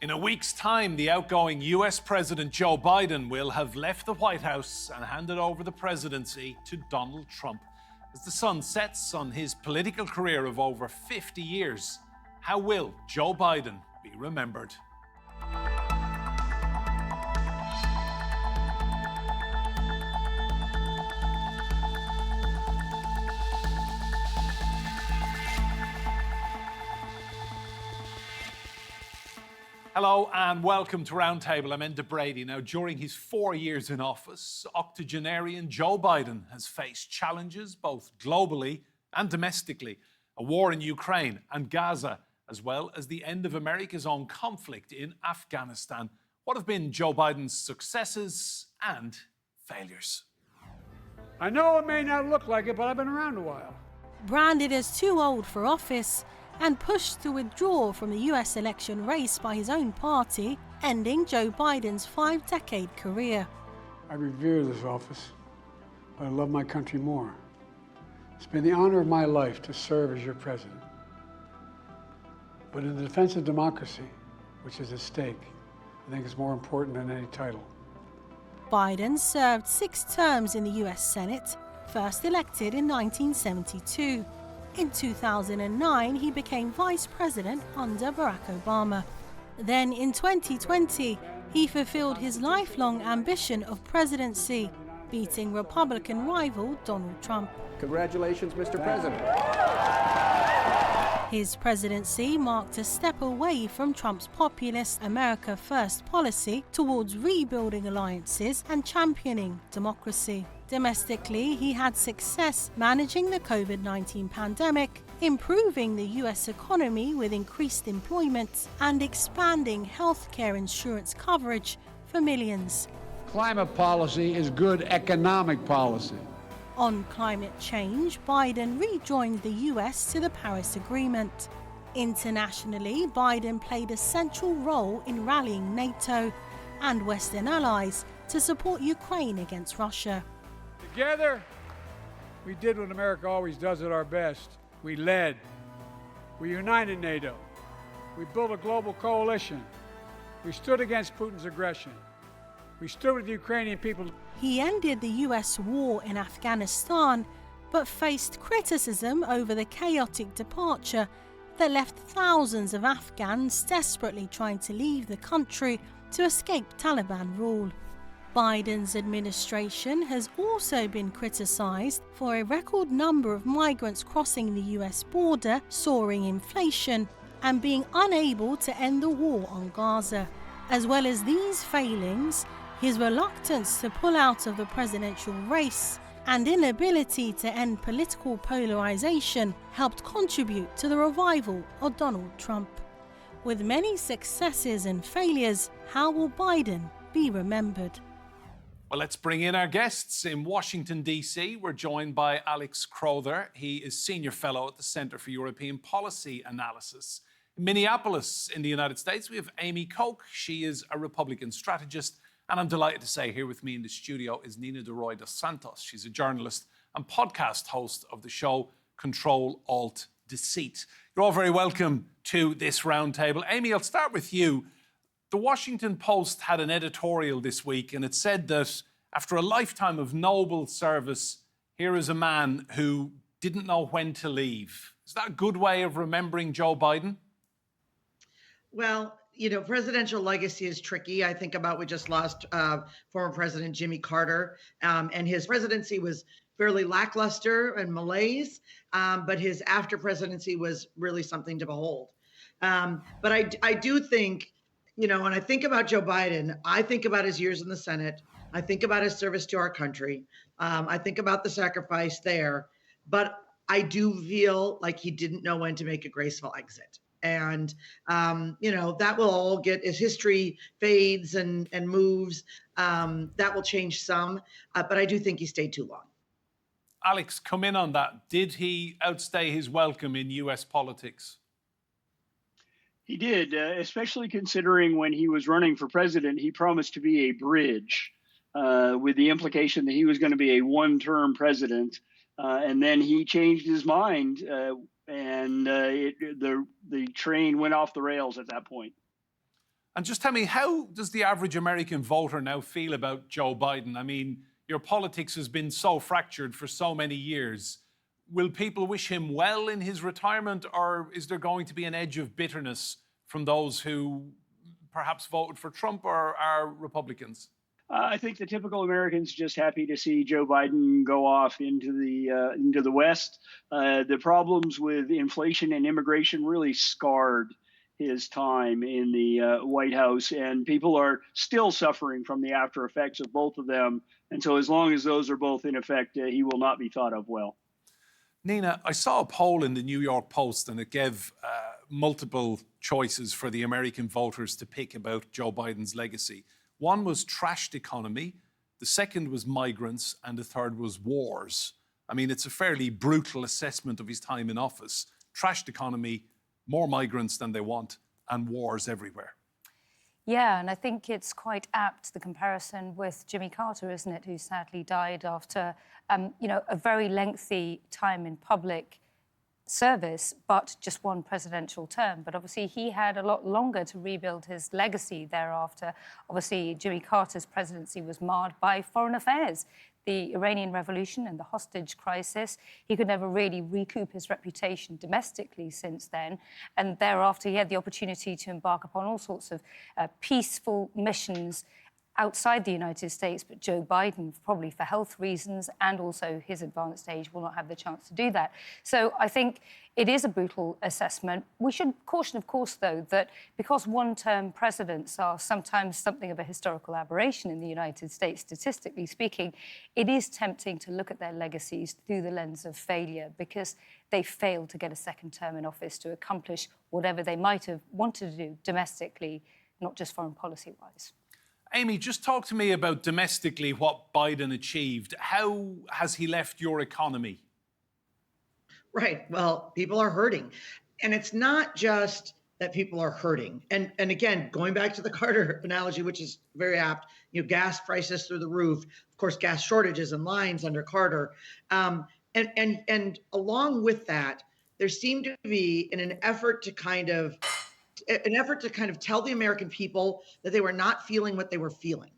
In a week's time, the outgoing US President Joe Biden will have left the White House and handed over the presidency to Donald Trump. As the sun sets on his political career of over 50 years, how will Joe Biden be remembered? Hello and welcome to Roundtable. I'm Enda Brady. Now, during his 4 years in office, octogenarian Joe Biden has faced challenges both globally and domestically. A war in Ukraine and Gaza, as well as the end of America's own conflict in Afghanistan. What have been Joe Biden's successes and failures? I know it may not look like it, but I've been around a while. Branded as too old for office and pushed to withdraw from the US election race by his own party, ending Joe Biden's 5-decade career. I revere this office, but I love my country more. It's been the honor of my life to serve as your president. But in the defense of democracy, which is at stake, I think it's more important than any title. Biden served 6 terms in the US Senate, first elected in 1972. In 2009, he became vice president under Barack Obama. Then in 2020, he fulfilled his lifelong ambition of presidency, beating Republican rival Donald Trump. Congratulations, Mr. President. His presidency marked a step away from Trump's populist America First policy towards rebuilding alliances and championing democracy. Domestically, he had success managing the COVID-19 pandemic, improving the US economy with increased employment, and expanding healthcare insurance coverage for millions. Climate policy is good economic policy. On climate change, Biden rejoined the US to the Paris Agreement. Internationally, Biden played a central role in rallying NATO and Western allies to support Ukraine against Russia. Together, we did what America always does at our best. We led. We united NATO. We built a global coalition. We stood against Putin's aggression. We stood with the Ukrainian people. He ended the US war in Afghanistan, but faced criticism over the chaotic departure that left thousands of Afghans desperately trying to leave the country to escape Taliban rule. Biden's administration has also been criticized for a record number of migrants crossing the US border, soaring inflation, and being unable to end the war on Gaza. As well as these failings, his reluctance to pull out of the presidential race and inability to end political polarization helped contribute to the revival of Donald Trump. With many successes and failures, how will Biden be remembered? Well, let's bring in our guests. In Washington, D.C., we're joined by Alex Crowther. He is Senior Fellow at the Center for European Policy Analysis. In Minneapolis, in the United States, we have Amy Kokh. She is a Republican strategist. And I'm delighted to say here with me in the studio is Nina DeRoy dos Santos. She's a journalist and podcast host of the show Ctrl, Alt, Deceit. You're all very welcome to this roundtable. Amy, I'll start with you. The Washington Post had an editorial this week, and it said that after a lifetime of noble service, here is a man who didn't know when to leave. Is that a good way of remembering Joe Biden? Well, you know, presidential legacy is tricky. I think about we just lost former President Jimmy Carter, and his presidency was fairly lackluster and malaise, but his after presidency was really something to behold. But I do think, you know, when I think about Joe Biden, I think about his years in the Senate. I think about his service to our country. I think about the sacrifice there. But I do feel like he didn't know when to make a graceful exit. And, you know, that will all get, as history fades and moves, that will change some. But I do think he stayed too long. Alex, come in on that. Did he outstay his welcome in US politics? He did, especially considering when he was running for president, he promised to be a bridge with the implication that he was going to be a one-term president. And then he changed his mind and the train went off the rails at that point. And just tell me, how does the average American voter now feel about Joe Biden? I mean, your politics has been so fractured for so many years. Will people wish him well in his retirement, or is there going to be an edge of bitterness from those who perhaps voted for Trump or are Republicans? I think the typical American's just happy to see Joe Biden go off into the West. The problems with inflation and immigration really scarred his time in the White House, and people are still suffering from the after effects of both of them. And so as long as those are both in effect, he will not be thought of well. Nina, I saw a poll in the New York Post, and it gave multiple choices for the American voters to pick about Joe Biden's legacy. One was trashed economy, the second was migrants, and the third was wars. I mean, it's a fairly brutal assessment of his time in office. Trashed economy, more migrants than they want, and wars everywhere. Yeah, and I think it's quite apt, the comparison with Jimmy Carter, isn't it, who sadly died after, a very lengthy time in public service, but just one presidential term. But obviously he had a lot longer to rebuild his legacy thereafter. Obviously, Jimmy Carter's presidency was marred by foreign affairs, the Iranian Revolution and the hostage crisis. He could never really recoup his reputation domestically since then. And thereafter, he had the opportunity to embark upon all sorts of peaceful missions outside the United States, but Joe Biden, probably for health reasons and also his advanced age, will not have the chance to do that. So I think it is a brutal assessment. We should caution, of course, though, that because one-term presidents are sometimes something of a historical aberration in the United States, statistically speaking, it is tempting to look at their legacies through the lens of failure because they failed to get a second term in office to accomplish whatever they might have wanted to do domestically, not just foreign policy-wise. Amy, just talk to me about domestically what Biden achieved. How has he left your economy? Right. Well, people are hurting. And it's not just that people are hurting. And again, going back to the Carter analogy, which is very apt, gas prices through the roof, of course, gas shortages and lines under Carter. And along with that, there seemed to be an effort to kind of tell the American people that they were not feeling what they were feeling.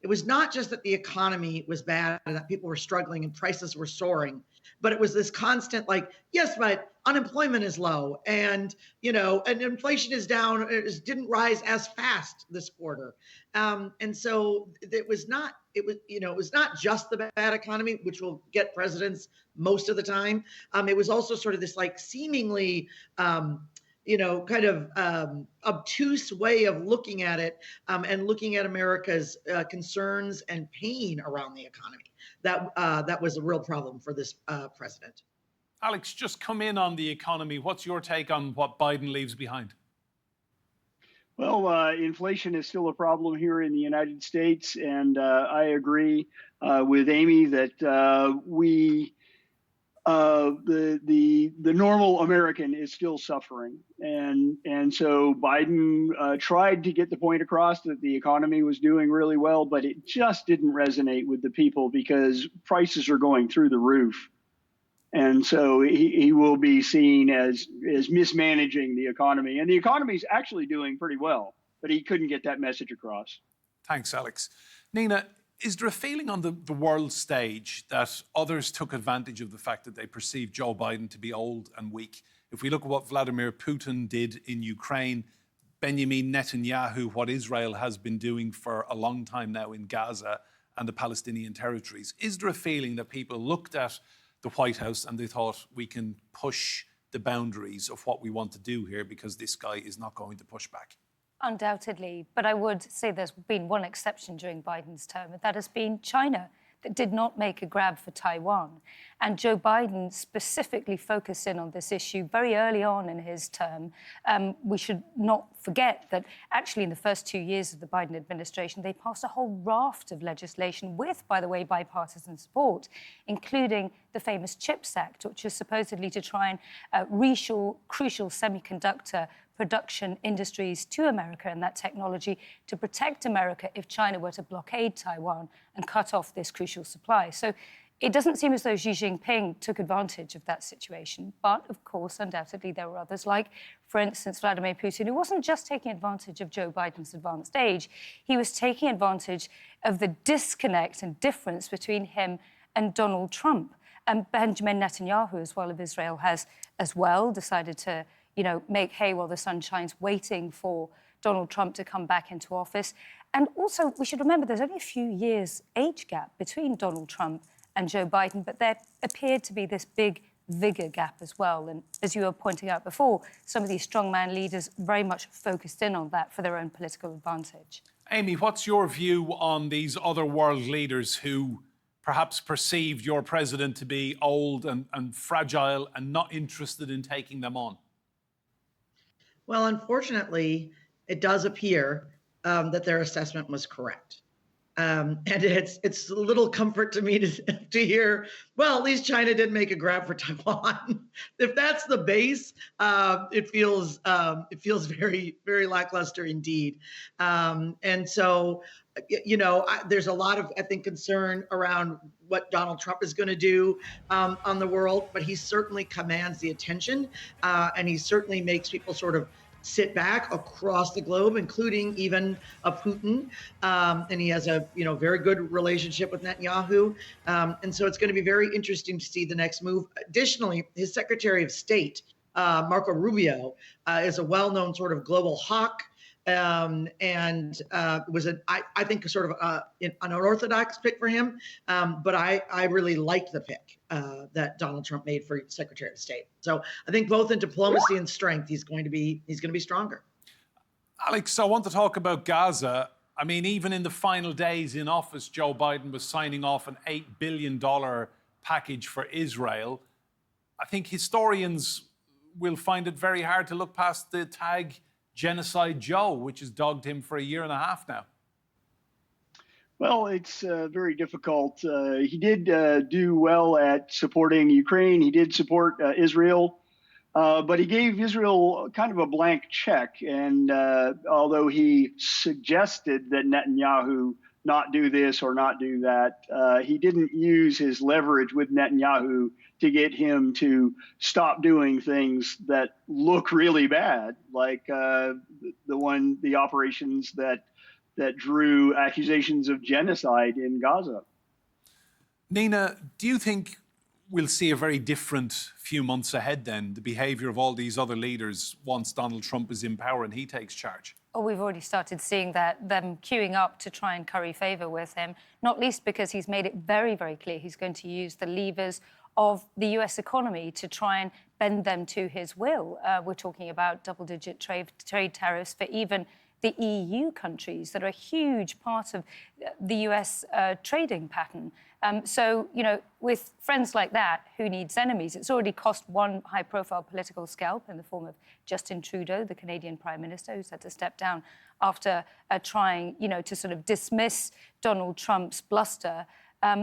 It was not just that the economy was bad and that people were struggling and prices were soaring, but it was this constant yes, but unemployment is low and, and inflation is down, it didn't rise as fast this quarter. And so it was not just the bad economy, which will get presidents most of the time. It was also sort of this seemingly, obtuse way of looking at it and looking at America's concerns and pain around the economy. That was a real problem for this president. Alex, just come in on the economy. What's your take on what Biden leaves behind? Well, inflation is still a problem here in the United States, and I agree with Amy that the normal American is still suffering. And so Biden tried to get the point across that the economy was doing really well, but it just didn't resonate with the people because prices are going through the roof. And so he will be seen as mismanaging the economy. And the economy is actually doing pretty well, but he couldn't get that message across. Thanks, Alex. Nina, is there a feeling on the world stage that others took advantage of the fact that they perceived Joe Biden to be old and weak? If we look at what Vladimir Putin did in Ukraine, Benjamin Netanyahu, what Israel has been doing for a long time now in Gaza and the Palestinian territories, is there a feeling that people looked at the White House and they thought we can push the boundaries of what we want to do here because this guy is not going to push back? Undoubtedly, but I would say there's been one exception during Biden's term, and that has been China, that did not make a grab for Taiwan. And Joe Biden specifically focused in on this issue very early on in his term. We should not forget that actually in the first 2 years of the Biden administration, they passed a whole raft of legislation with, by the way, bipartisan support, including the famous CHIPS Act, which is supposedly to try and reshore crucial semiconductor production industries to America and that technology to protect America if China were to blockade Taiwan and cut off this crucial supply. So It doesn't seem as though Xi Jinping took advantage of that situation. But, of course, undoubtedly, there were others, like, for instance, Vladimir Putin, who wasn't just taking advantage of Joe Biden's advanced age. He was taking advantage of the disconnect and difference between him and Donald Trump. And Benjamin Netanyahu, as well, of Israel, has as well decided to, make hay while the sun shines, waiting for Donald Trump to come back into office. And also, we should remember there's only a few years' age gap between Donald Trump and Joe Biden, but there appeared to be this big vigour gap as well. And as you were pointing out before, some of these strongman leaders very much focused in on that for their own political advantage. Amy, what's your view on these other world leaders who perhaps perceived your president to be old and fragile and not interested in taking them on? Well, unfortunately, it does appear that their assessment was correct. And it's a little comfort to me to hear, well, at least China didn't make a grab for Taiwan. If that's the base, it feels very, very lackluster indeed. And so, there's a lot of, I think, concern around what Donald Trump is going to do on the world, but he certainly commands the attention, and he certainly makes people sort of sit back across the globe, including even Putin. And he has a very good relationship with Netanyahu. And so it's going to be very interesting to see the next move. Additionally, his Secretary of State, Marco Rubio, is a well-known sort of global hawk. And was I think sort of an unorthodox pick for him, but I really liked the pick that Donald Trump made for Secretary of State. So I think both in diplomacy and strength, he's going to be stronger. Alex, I want to talk about Gaza. I mean, even in the final days in office, Joe Biden was signing off an $8 billion package for Israel. I think historians will find it very hard to look past the tag Genocide Joe, which has dogged him for a year and a half now. Well, it's very difficult. He did do well at supporting Ukraine. He did support Israel, but he gave Israel kind of a blank check. And although he suggested that Netanyahu not do this or not do that, he didn't use his leverage with Netanyahu to get him to stop doing things that look really bad, like the operations that drew accusations of genocide in Gaza. Nina, do you think we'll see a very different few months ahead then, the behaviour of all these other leaders once Donald Trump is in power and he takes charge? Oh, we've already started seeing that, them queuing up to try and curry favour with him, not least because he's made it very, very clear he's going to use the levers of the US economy to try and bend them to his will. We're talking about double-digit trade tariffs for even the EU countries that are a huge part of the US trading pattern. So, with friends like that, who needs enemies? It's already cost one high-profile political scalp in the form of Justin Trudeau, the Canadian Prime Minister, who's had to step down after trying, to sort of dismiss Donald Trump's bluster.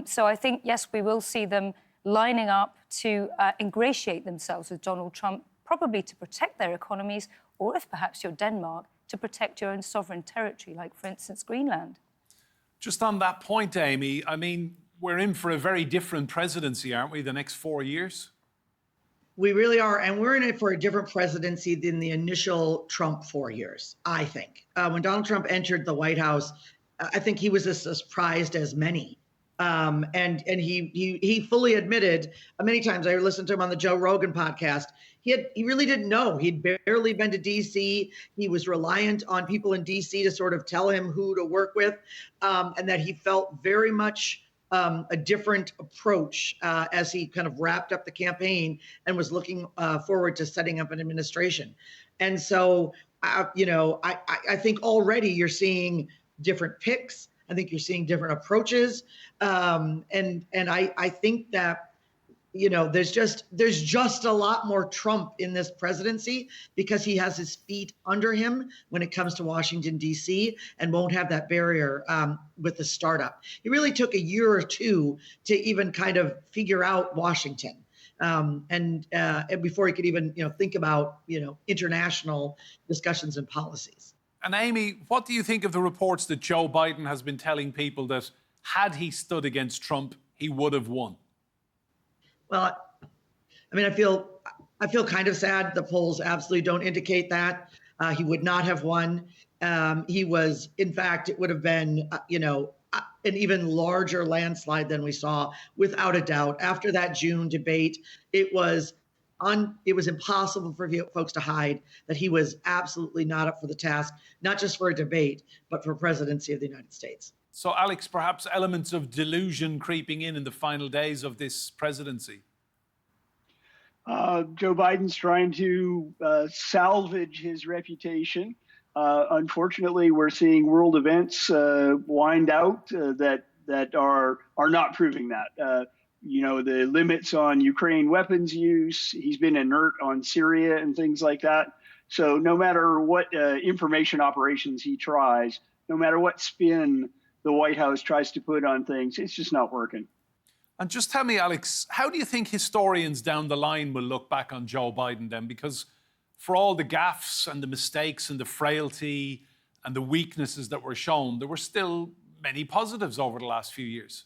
So I think, yes, we will see them lining up to ingratiate themselves with Donald Trump, probably to protect their economies, or if perhaps you're Denmark, to protect your own sovereign territory, like, for instance, Greenland. Just on that point, Amy, I mean, we're in for a very different presidency, aren't we, the next 4 years? We really are. And we're in it for a different presidency than the initial Trump 4 years, I think. When Donald Trump entered the White House, I think he was as surprised as many. And he fully admitted many times. I listened to him on the Joe Rogan podcast. He really didn't know. He'd barely been to D.C. He was reliant on people in D.C. to sort of tell him who to work with, and that he felt very much a different approach as he kind of wrapped up the campaign and was looking forward to setting up an administration. And so, I think already you're seeing different picks. I think you're seeing different approaches. And I think that, there's just a lot more Trump in this presidency because he has his feet under him when it comes to Washington, D.C., and won't have that barrier with the startup. He really took a year or two to even kind of figure out Washington. And before he could even, think about, international discussions and policies. And Amy, what do you think of the reports that Joe Biden has been telling people that had he stood against Trump, he would have won? Well, I mean, I feel kind of sad. The polls absolutely don't indicate that he would not have won. He was, in fact, it would have been, an even larger landslide than we saw, without a doubt. After that June debate, it was impossible for folks to hide that he was absolutely not up for the task, not just for a debate, but for presidency of the United States. So, Alex, perhaps elements of delusion creeping in the final days of this presidency? Joe Biden's trying to salvage his reputation. Unfortunately, we're seeing world events wind out that are not proving that. The limits on Ukraine weapons use. He's been inert on Syria and things like that. So no matter what information operations he tries, no matter what spin the White House tries to put on things, it's just not working. And just tell me, Alex, how do you think historians down the line will look back on Joe Biden then? Because for all the gaffes and the mistakes and the frailty and the weaknesses that were shown, there were still many positives over the last few years.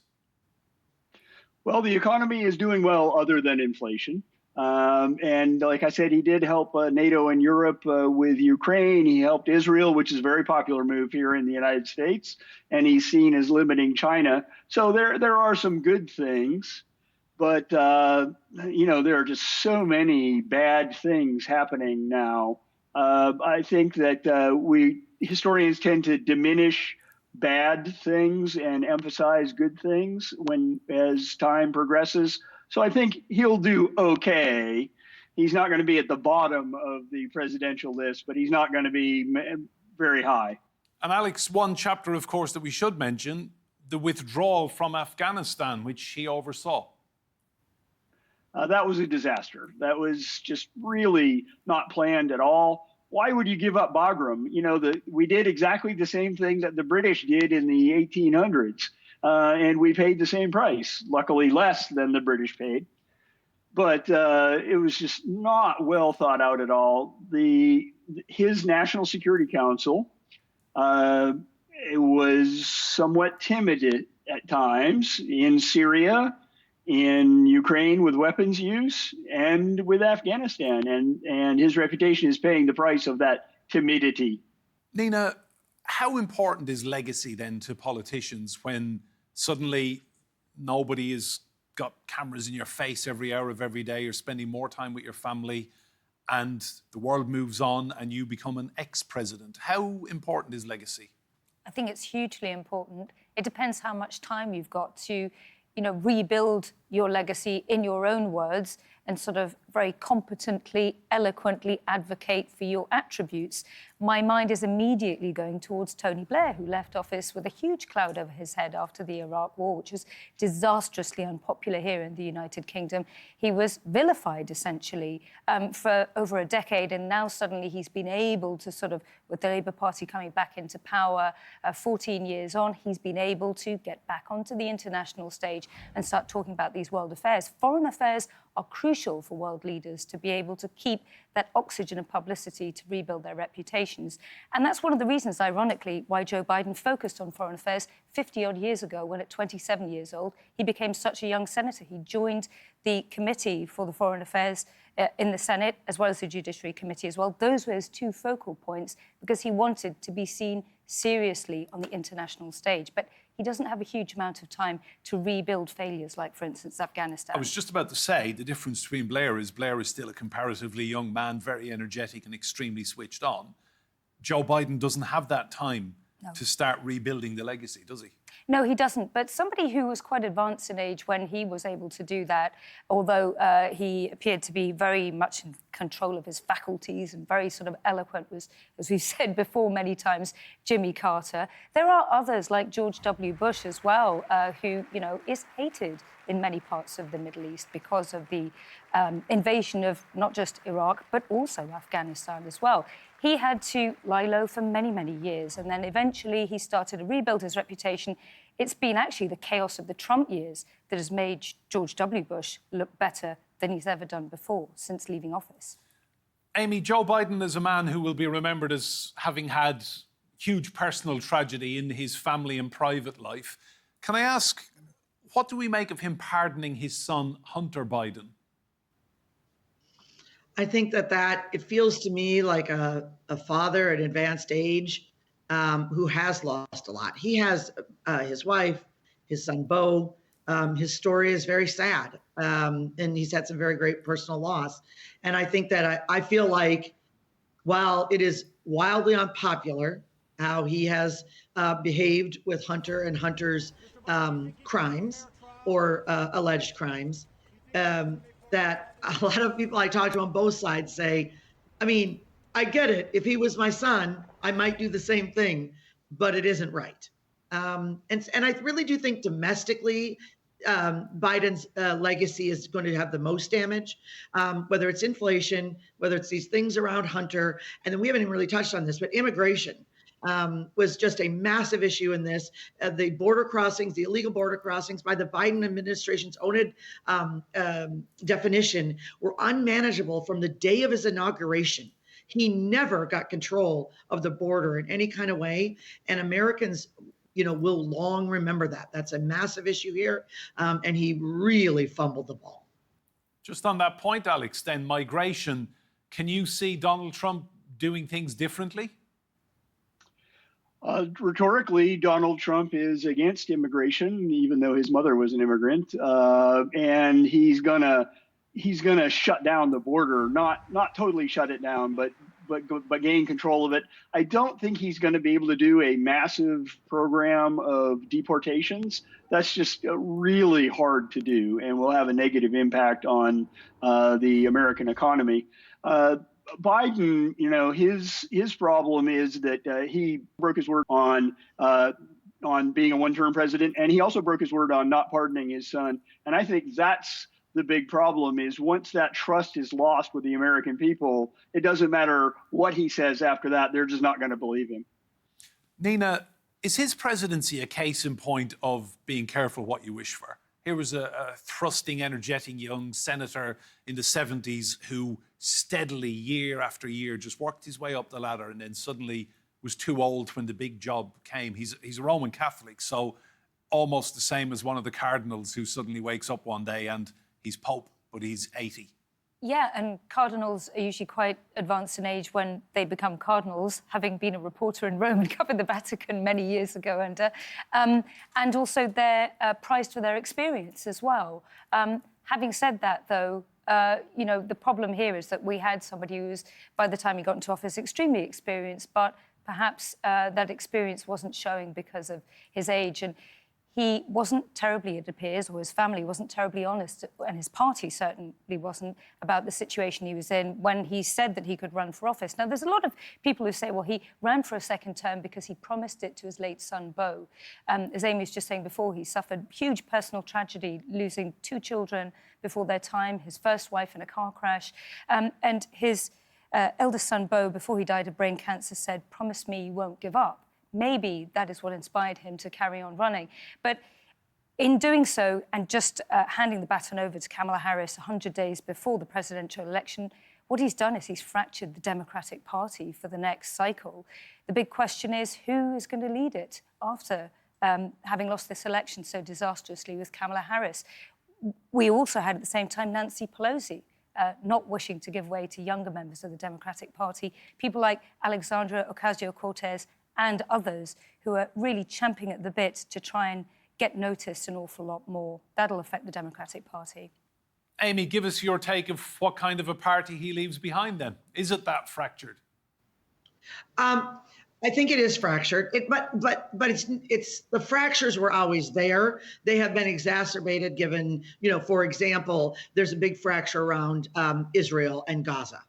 Well, the economy is doing well other than inflation. And like I said, he did help NATO and Europe with Ukraine. He helped Israel, which is a very popular move here in the United States. And he's seen as limiting China. So there are some good things. But, there are just so many bad things happening now. I think that historians tend to diminish bad things and emphasize good things as time progresses. So I think he'll do okay. He's not going to be at the bottom of the presidential list, but he's not going to be very high. And Alex, one chapter, of course, that we should mention, the withdrawal from Afghanistan, which he oversaw. That was a disaster. That was just really not planned at all. Why would you give up Bagram? We did exactly the same thing that the British did in the 1800s. And we paid the same price, luckily less than the British paid. But it was just not well thought out at all. His National Security Council it was somewhat timid at times in Syria, in Ukraine with weapons use, and with Afghanistan. And his reputation is paying the price of that timidity. Nina, how important is legacy then to politicians when suddenly nobody has got cameras in your face every hour of every day, you're spending more time with your family, and the world moves on and you become an ex-president? How important is legacy? I think it's hugely important. It depends how much time you've got to, rebuild your legacy in your own words and sort of very competently, eloquently advocate for your attributes. My mind is immediately going towards Tony Blair, who left office with a huge cloud over his head after the Iraq War, which was disastrously unpopular here in the United Kingdom. He was vilified, essentially, for over a decade, and now suddenly he's been able to sort of, with the Labour Party coming back into power 14 years on, he's been able to get back onto the international stage and start talking about these world affairs. Foreign affairs are crucial for world leaders to be able to keep that oxygen of publicity to rebuild their reputations. And that's one of the reasons, ironically, why Joe Biden focused on foreign affairs 50-odd years ago, when at 27 years old, he became such a young senator. He joined the Committee for the Foreign Affairs in the Senate, as well as the Judiciary Committee as well. Those were his two focal points, because he wanted to be seen seriously on the international stage. But he doesn't have a huge amount of time to rebuild failures like, for instance, Afghanistan. I was just about to say, the difference between Blair is still a comparatively young man, very energetic and extremely switched on. Joe Biden doesn't have that time to start rebuilding the legacy, does he? No, he doesn't. But somebody who was quite advanced in age when he was able to do that, although he appeared to be very much in control of his faculties and very sort of eloquent, was, as we've said before many times, Jimmy Carter. There are others like George W. Bush as well, who, is hated in many parts of the Middle East because of the invasion of not just Iraq, but also Afghanistan as well. He had to lie low for many, many years, and then eventually he started to rebuild his reputation. It's been actually the chaos of the Trump years that has made George W. Bush look better than he's ever done before since leaving office. Amy, Joe Biden is a man who will be remembered as having had huge personal tragedy in his family and private life. Can I ask, What do we make of him pardoning his son, Hunter Biden? I think that it feels to me like a father at advanced age who has lost a lot. He has his wife, his son, Beau. His story is very sad, and he's had some very great personal loss. And I think that I feel like while it is wildly unpopular how he has behaved with Hunter and Hunter's crimes or alleged crimes, that a lot of people I talk to on both sides say, I mean, I get it. If he was my son, I might do the same thing, but it isn't right. And I really do think domestically, Biden's legacy is going to have the most damage, whether it's inflation, whether it's these things around Hunter, and then we haven't even really touched on this, but immigration was just a massive issue in this. The border crossings, the illegal border crossings by the Biden administration's own definition were unmanageable from the day of his inauguration. He never got control of the border in any kind of way. And Americans, will long remember that. That's a massive issue here. And he really fumbled the ball. Just on that point, Alex, then migration, can you see Donald Trump doing things differently? Rhetorically, Donald Trump is against immigration, even though his mother was an immigrant, and he's gonna shut down the border, not totally shut it down, but gain control of it. I don't think he's going to be able to do a massive program of deportations. That's just really hard to do, and will have a negative impact on the American economy. Biden, his problem is that he broke his word on being a one-term president, and he also broke his word on not pardoning his son. And I think that's the big problem, is once that trust is lost with the American people, it doesn't matter what he says after that, they're just not going to believe him. Nina, is his presidency a case in point of being careful what you wish for? Here was a thrusting, energetic young senator in the 70s who steadily, year after year, just worked his way up the ladder and then suddenly was too old when the big job came. He's a Roman Catholic, so almost the same as one of the cardinals who suddenly wakes up one day and he's Pope, but he's 80. Yeah, and cardinals are usually quite advanced in age when they become cardinals, having been a reporter in Rome and covered the Vatican many years ago, and also they're prized for their experience as well. Having said that, though, the problem here is that we had somebody who was, by the time he got into office, extremely experienced, but perhaps that experience wasn't showing because of his age. And he wasn't terribly, it appears, or his family wasn't terribly honest, and his party certainly wasn't, about the situation he was in when he said that he could run for office. Now, there's a lot of people who say, well, he ran for a second term because he promised it to his late son, Beau. As Amy was just saying before, he suffered huge personal tragedy, losing 2 children before their time, his first wife in a car crash. And his eldest son, Beau, before he died of brain cancer, said, "Promise me you won't give up." Maybe that is what inspired him to carry on running. But in doing so, and just handing the baton over to Kamala Harris 100 days before the presidential election, what he's done is he's fractured the Democratic Party for the next cycle. The big question is, who is going to lead it after having lost this election so disastrously with Kamala Harris? We also had, at the same time, Nancy Pelosi, not wishing to give way to younger members of the Democratic Party, people like Alexandria Ocasio-Cortez and others who are really champing at the bit to try and get noticed an awful lot more. That'll affect the Democratic Party. Amy, give us your take of what kind of a party he leaves behind then. Is it that fractured? I think it is fractured, but it's the fractures were always there. They have been exacerbated given, for example, there's a big fracture around Israel and Gaza.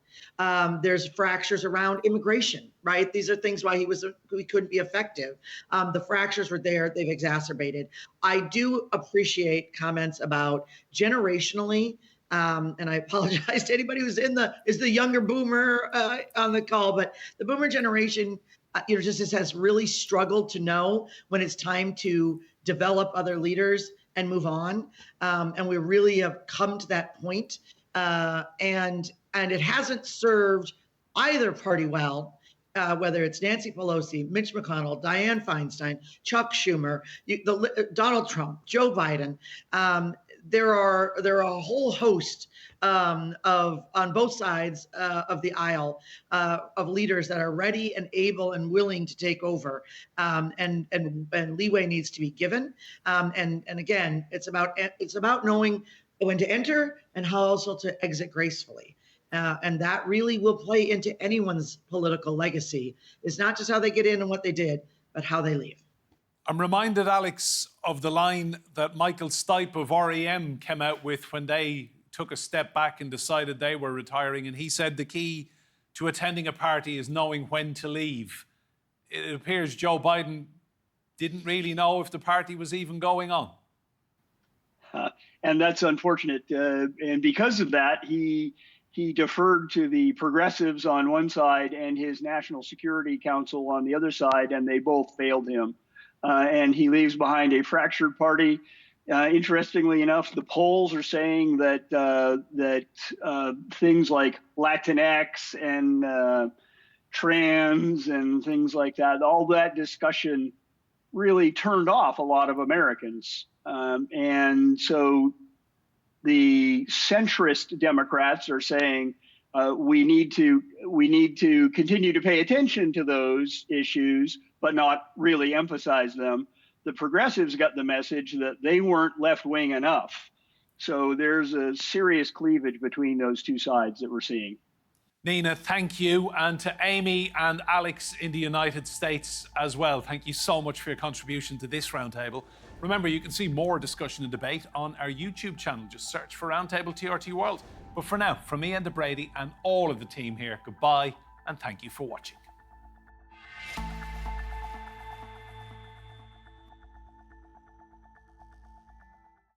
There's fractures around immigration, right? These are things why he couldn't be effective. The fractures were there, they've exacerbated. I do appreciate comments about generationally, and I apologize to anybody who's is the younger boomer on the call, but the boomer generation, just has really struggled to know when it's time to develop other leaders and move on. And we really have come to that point. And it hasn't served either party well. whether it's Nancy Pelosi, Mitch McConnell, Dianne Feinstein, Chuck Schumer, Donald Trump, Joe Biden. There are a whole host of on both sides of the aisle of leaders that are ready and able and willing to take over, and leeway needs to be given. And again, it's about knowing when to enter and how also to exit gracefully. And that really will play into anyone's political legacy. It's not just how they get in and what they did, but how they leave. I'm reminded, Alex, of the line that Michael Stipe of REM came out with when they took a step back and decided they were retiring. And he said the key to attending a party is knowing when to leave. It appears Joe Biden didn't really know if the party was even going on. And that's unfortunate. And because of that, he deferred to the progressives on one side and his National Security Council on the other side, and they both failed him. And he leaves behind a fractured party. Interestingly enough, the polls are saying that things like Latinx and trans and things like that, all that discussion really turned off a lot of Americans. And so the centrist Democrats are saying we need to continue to pay attention to those issues, but not really emphasize them. The progressives got the message that they weren't left-wing enough. So there's a serious cleavage between those two sides that we're seeing. Nina, thank you. And to Amy and Alex in the United States as well, thank you so much for your contribution to this roundtable. Remember, you can see more discussion and debate on our YouTube channel. Just search for Roundtable TRT World. But for now, from me, Enda Brady, and all of the team here, goodbye and thank you for watching.